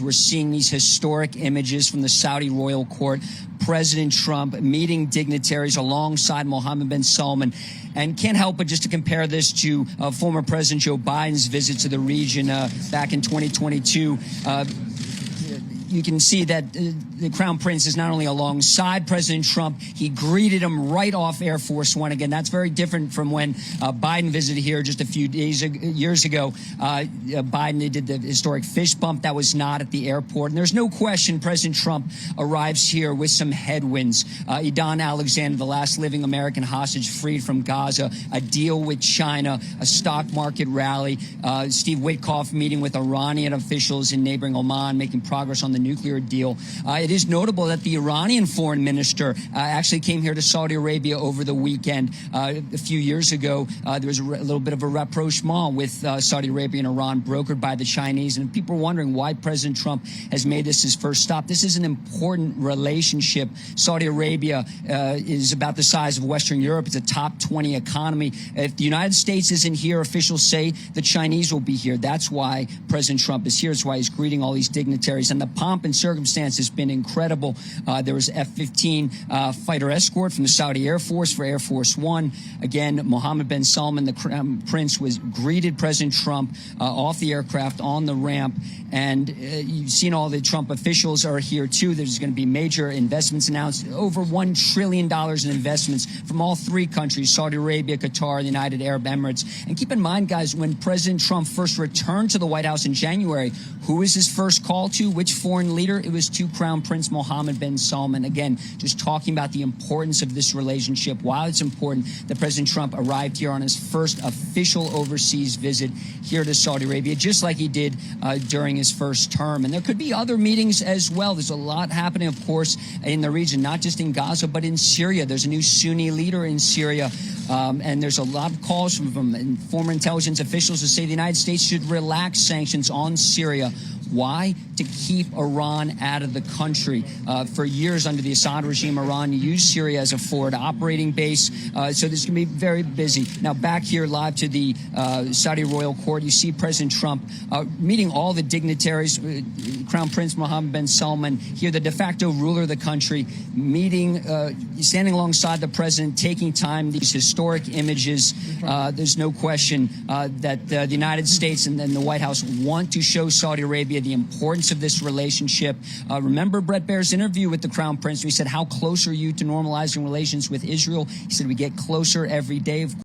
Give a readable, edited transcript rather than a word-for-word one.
We're seeing these historic images from the Saudi royal court. President Trump meeting dignitaries alongside Mohammed bin Salman. And can't help but just to compare this to former President Joe Biden's visit to the region back in 2022. You can see that the Crown Prince is not only alongside President Trump, he greeted him right off Air Force One. Again, that's very different from when Biden visited here just a few years ago. Biden did the historic fist bump. That was not at the airport. And there's no question President Trump arrives here with some headwinds. Idan Alexander, the last living American hostage freed from Gaza, a deal with China, a stock market rally, Steve Witkoff meeting with Iranian officials in neighboring Oman, making progress on the nuclear deal. It is notable that the Iranian foreign minister actually came here to Saudi Arabia over the weekend. A few years ago, there was a little bit of a rapprochement with Saudi Arabia and Iran brokered by the Chinese. And people are wondering why President Trump has made this his first stop. This is an important relationship. Saudi Arabia is about the size of Western Europe. It's a top 20 economy. If the United States isn't here, officials say the Chinese will be here. That's why President Trump is here. That's why he's greeting all these dignitaries. And the pomp and circumstance has been incredible. There was F-15 fighter escort from the Saudi Air Force for Air Force One. Again, Mohammed bin Salman, the Crown Prince, greeted President Trump off the aircraft on the ramp. And you've seen all the Trump officials are here, too. There's going to be major investments announced, over $1 trillion in investments from all three countries, Saudi Arabia, Qatar, the United Arab Emirates. And keep in mind, guys, when President Trump first returned to the White House in January, who was his first call to? Which foreign leader? It was to Crown Prince Mohammed bin Salman. Again, just talking about the importance of this relationship, why it's important that President Trump arrived here on his first official overseas visit here to Saudi Arabia, just like he did during his first term. And there could be other meetings as well. There's a lot happening, of course, in the region, not just in Gaza, but in Syria. There's a new Sunni leader in Syria, and there's a lot of calls from them and former intelligence officials to say the United States should relax sanctions on Syria. Why? To keep Iran out of the country. For years under the Assad regime, Iran used Syria as a forward operating base. So this is going to be very busy. Now, back here live to the Saudi royal court, you see President Trump meeting all the dignitaries, Crown Prince Mohammed bin Salman, here the de facto ruler of the country, meeting, standing alongside the president, taking time, these historic images. There's no question that the United States and the White House want to show Saudi Arabia the importance of this relationship. Remember Bret Baier's interview with the Crown Prince? We said, how close are you to normalizing relations with Israel? He said, we get closer every day.